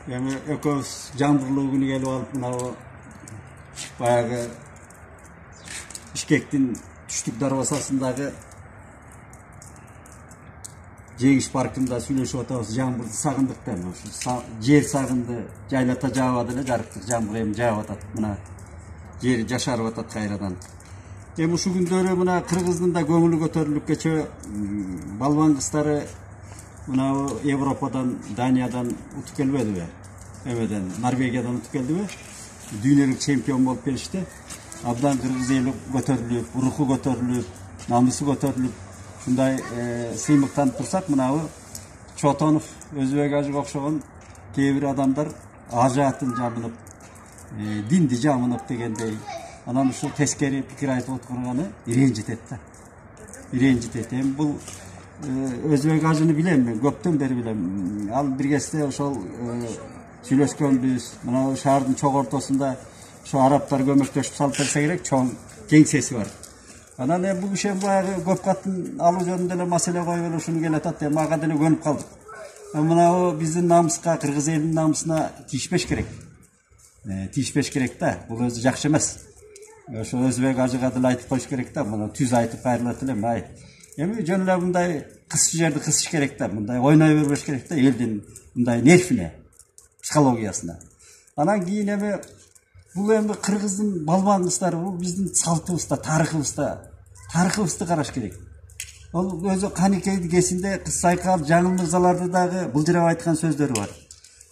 Эми экөөбүз жаңбырлуу күнү келип алып мына баягы Бишкектин түштүк дарбазасындагы жеңиш паркында сүйлөшүп атабыз. Жаңбырды сагындык да, жер сагынды, жайлата жаабады эле, жарыктык жаңбыр эми жаап атат. Мына жери жашарып атат кайрадан. Эми ушул күндөрү мына Кыргыздын да көңүлү көтөрүлүп, кечээ балбан кыздары мына Европадан, Даниядан утуп келбедиби? Эмеден, Норвегиядан утуп келдиби? Дүйнөлүк чемпион болуп келишти. Абдан кыргыз эли көтөрүлүп, руху көтөрүлүп, намысу көтөрүлүп, ушундай сыймыктанып турсак, мынабы Чотонов, Өзбек Ажыга окшогон кээ бир адамдар ажаатын жамынып, динди жамынып дегендей, анан ушул тескери пикир айтып отурганы ренжитет да. Ренжитет. Эми бул Өзбек Ажыны билем мен, көптөн бери билем. Ал бир кезде ошол сүйлөшкөнбүз. Мына шаардын чоң ортосунда ошо арабтар көмөктөшүп салып берсе керек, чоң кеңсеси бар. Анан бул киши баягы көп катын алуу жөнүндө эле маселе коюп эле ушуну келатат. Эми ага деле көнүп калдык. Мына биздин намыска, кыргыз элинин намысына тийишпеш керек. Тийишпеш керек да. Бул өзү жакшы эмес. Ошо Өзбек Ажыга деле айтып коюш керек да. Мына түз айтып кайрылат элем. Эми жөн эле мындай кысчы жерди кысыш керек да. Мындай ойной бербеш керек да элдин мындай нервине, психологиясына. Анан кийин эми бул эми кыргыздын балбан кыздары, бул биздин салтыбызда, тарыхыбызды караш керек. Ал өзү Каникейдин кесинде кыз сайкал, жаңыл мырзаларды дагы былжырап айткан сөздөрү бар.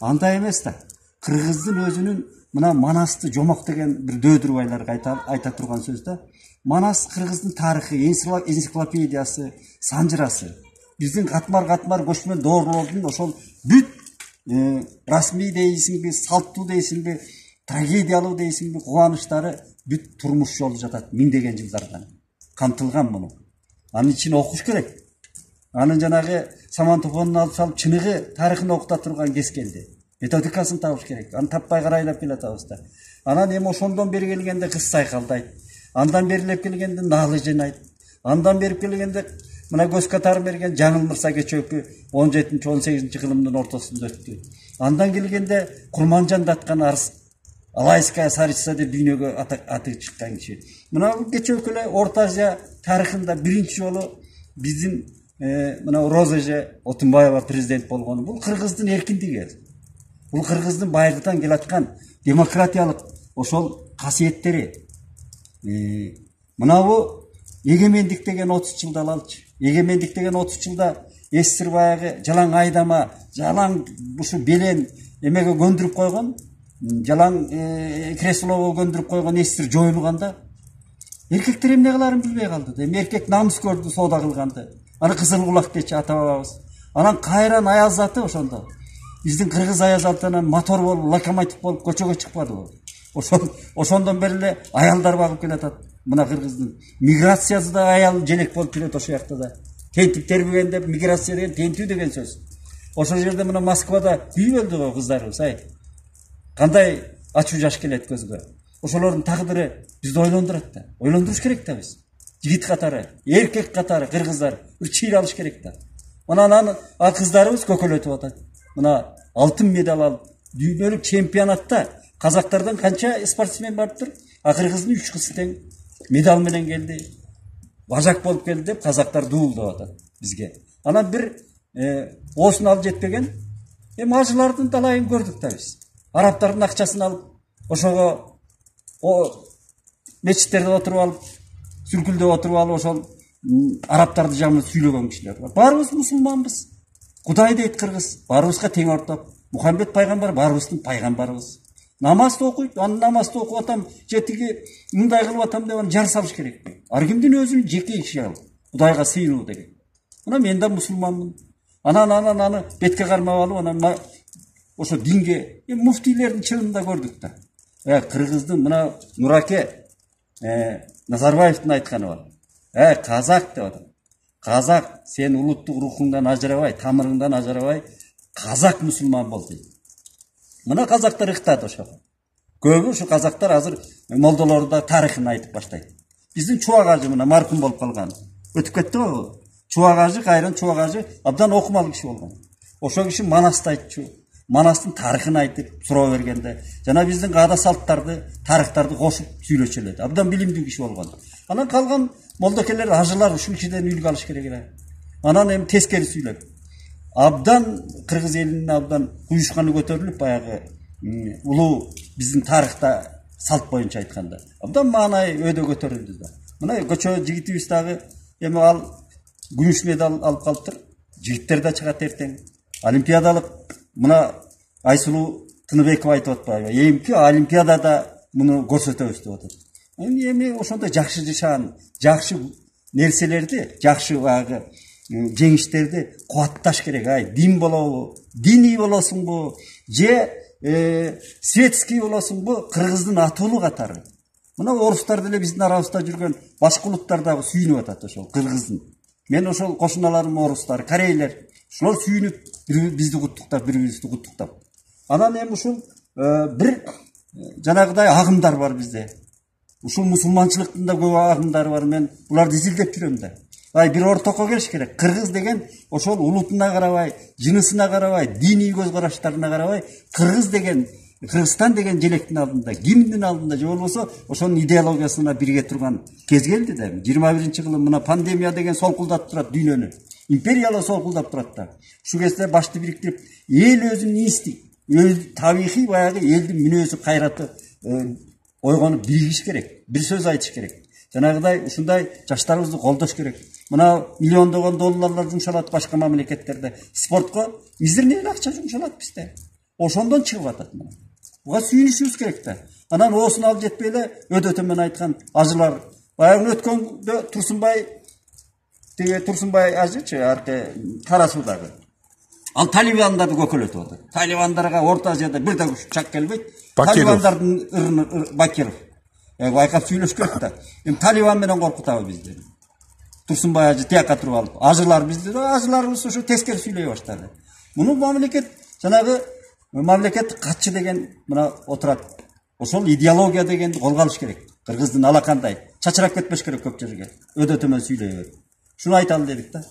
Андай эмес да. Кыргыздын өзүнүн мына Манасты жомок деген бир дөөдүрбайлар айта турган сөз да. Манас кыргыздын тарыхы, энциклопедиясы, санжырасы. Биздин катмар көчмөн доорлордун ошол бүт расмий дейсиңби, салттуу дейсиңби, трагедиялуу дейсиңби, кубанычтары бүт турмуш жолу жатат миңдеген жылдардан. Камтылган муну. Анын ичин окуш керек. Анын жанагы самантопонун алып салып чыныгы тарыхын окута турган кез келди. Методикасын табыш керек. Аны таппай карайлап келатабыз да. Анан эми ошондон бери келгенде кыз сайкалды айт. Андан берилеп келгенде Наалыжын айт. Андан берип келгенде мына көз катарын берген Жаңыл Мырза кечөөкү 17-18 кылымдын ортосунда өттү. Андан келгенде Курманжанды аткан Алайская царица деп дүйнөгө аты чыккан киши. Мына кечөөкү эле Орто Азия тарыхында биринчи жолу биздин мына Розеже Отунбаева президент болгону. Бул кыргыздын эркиндиги. Бул кыргыздын байыртан келаткан демократиялык ошол касиеттери. Мына бу эгемендик деген 30 жылда алалчы. Эгемендик деген 30 жылда эстир баягы жалаң айдама, жалаң ушу белен эмеге көндүрүп койгон, жалаң креслого көндүрүп койгон эстир жоюлганда эркектер эмне кыларын билбей калды. Эми эркек намыс көрдү соода кылганды. Аны кызыл кулак дечи ата бабабыз. Анан кайран аяз аты ошондо. Биздин кыргыз аяз атынан мотор болуп, локомотив болуп көчөгө чыкпадыбы? Ошондон бери эле аялдар багып келатат. Мына кыргыздын миграциясы да аял желек болуп жүрөт ошол жакта да. Тентип тербеген деп миграция деген тентүү деген сөз. Ошол жерде мына Москвада күйүп өлдү го кыздарыбыз, Кандай ачуу жаш келет көзгө. Ошолордун тагдыры бизди ойлондурат да. Ойлондуруш керек да биз. Жигит катары, эркек катары кыргыздар бир чыйыр алыш керек да. Мына анан кыздарыбыз көкөлөтүп атат. Мына алтын медаль алып, дүйнөлүк чемпионатта казактардан канча спортсмен барыптыр? Кыргыздын 3 кызы тең медаль менен келди. Бажак болуп келди деп казактар дуулдап атат бизге. Анан бир оосун алып жетпеген эми ажылардын далайын көрдүк да биз. Арабтардын акчасын алып, ошого мечиттерде отуруп алып, сүркүлдөп отуруп алып, ошол арабтарды жаман сүйлөгөн кишилер бар. Баарыбыз мусулманбыз. Кудай дейт кыргыз, баарыбызга тең ортоп. Мухаммед пайгамбар баарыбыздын пайгамбарыбыз. Намазды окуйт, аны намазды окуп атам, жетиги мындай кылып атам деп аны жар салыш керек. Ар кимдин өзүнүн жеке иши ал. Кудайга сыйынуу деген. Мына мен да мусулманмын. Анан аны бетке кармап алып, анан ошо динге муфтийлердин чынында көрдүк да. Кыргыздын мына Нураке Назарбаевдин айтканы бар. Казак деп атат. Казак сен улуттук рухуңдан ажырабай, тамырыңдан ажырабай, казак мусулман бол дейт. Мына казактар ыктады ошого. Көбү ушу казактар азыр молдолордо тарыхын айтып баштайт. Биздин Чубак ажы мына маркум болуп калган. Өтүп кетти го. Чубак ажы кайран Чубак ажы абдан окумалуу киши болгон. Ошол киши Манасты айтчу. Манастын тарыхын айтып суроо бергенде жана биздин каада салттарды, тарыхтарды кошуп сүйлөчү абдан билимдүү киши болгон. Анан калган молдокелер, ажылар ушул кишиден үлгү алыш керек эле. Анан эми тескери сүйлөп. Абдан кыргыз элинин абдан куюшканы көтөрүлүп баягы улуу биздин тарыхта салт боюнча айтканда. Абдан маанай өйдө көтөрүлдү да. Мына көчө жигитибиз дагы эми ал күмүш медаль алып калыптыр. Жигиттер да чыгат эртең. Олимпиадалык мына Айсулуу Тыныбекова айтып атпайбы? Эмки олимпиадада муну көрсөтөбүз деп атат. Эми ошондой жакшы жашаан, жакшы нерселерди, жакшы баягы жеңиштерди кубатташ керек. Ай, дин болобу, диний болосуңбу, же светский болосуңбу, кыргыздын атуулуу катары. Мына орустар деле биздин арабызда жүргөн башка улуттар дагы сүйүнүп атат ошол кыргыздын. Мен ошол кошуналарым орустар, корейлер, ошолор сүйүнүп бизди куттуктап, бири-бирибизди куттуктап. Анан эми ушул бир жанагыдай агымдар бар бизде. Ушул мусулманчылыктын да көп агымдары бар. Мен буларды изилдеп жүрөм да. Ай, бир ортокко келиш керек. Кыргыз деген ошол улутуна карабай, жынысына карабай, диний көз караштарына карабай, кыргыз деген, Кыргызстан деген желектин алдында, гимндин алдында же болбосо ошонун идеологиясына бирге турган кез келди да. 21-кылым мына пандемия деген солкулдап турат дүйнөнү. Империялар солкулдап турат да. Ушул кезде башты бириктирип, эл өзүнүн инстинкти, табигый баягы элдин мүнөзү, кайраты ойгонуп биригиш керек. Бир сөз айтыш керек. Жанагыдай ушундай жаштарыбызды колдош керек. Мына миллиондогон долларлар жумшалат башка мамлекеттерде. Спортко мизерный эле акча жумшалат бизде. Ошондон чыгып атат мына. Буга сүйүнүшүбүз керек да. Анан оосуна алып жетпей эле өдөтөмөн айткан ажылар. Баягы өткөндө Турсунбай ажычы аркы Карасуудагы. Ал талибандарды көкөлөтүп атат. Талибандарга Орто Азияда бир да күчак келбейт. Талибандардын ырын Бакиров. Байкап сүйлөш керек да. Эми талибан менен коркутабы бизди? Турсунбай ажы тияка туруп алып, ажылар бизди да, ажыларыбыз ушу тескери сүйлөй баштады. Муну мамлекет жанагы мамлекеттик катчы деген мына отурат. Ошол идеология дегенди колго алыш керек. Кыргыздын алакандай чачырап кетпеш керек көп жерге. Өдөтөмөн сүйлөй бер. Шуну айталы дедик да.